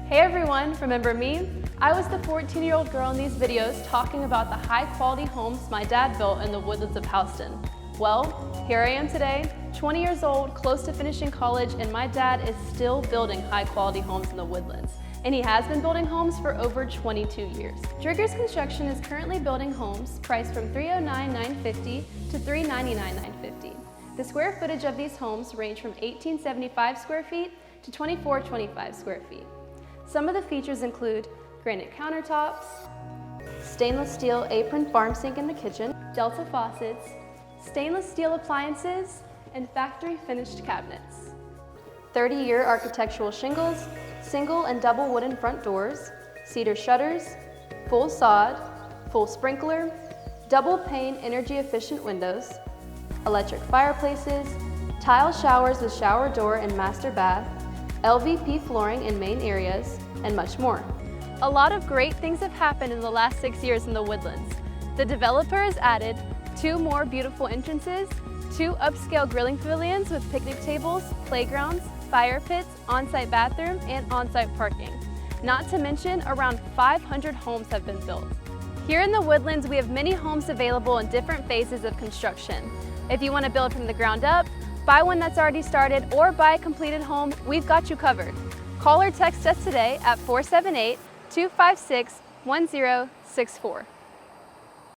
Hey everyone, remember me? I was the 14-year-old girl in these videos talking about the high-quality homes my dad built in the Woodlands of Houston. Well, here I am today, 20 years old, close to finishing college, and my dad is still building high-quality homes in the Woodlands. And he has been building homes for over 22 years. Driggers Construction is currently building homes priced from $309,950 to $399,950. The square footage of these homes range from 1,875 square feet to 2,425 square feet. Some of the features include granite countertops, stainless steel apron farm sink in the kitchen, Delta faucets, stainless steel appliances, and factory finished cabinets. 30-year architectural shingles, single and double wooden front doors, cedar shutters, full sod, full sprinkler, double pane energy efficient windows, electric fireplaces, tile showers with shower door and master bath, LVP flooring in main areas, and much more. A lot of great things have happened in the last 6 years in the Woodlands. The developer has added 2 more beautiful entrances, 2 upscale grilling pavilions with picnic tables, playgrounds, fire pits, on-site bathroom, and on-site parking. Not to mention, around 500 homes have been built. Here in the Woodlands, we have many homes available in different phases of construction. If you want to build from the ground up, buy one that's already started, or buy a completed home, we've got you covered. Call or text us today at 478-256-1064.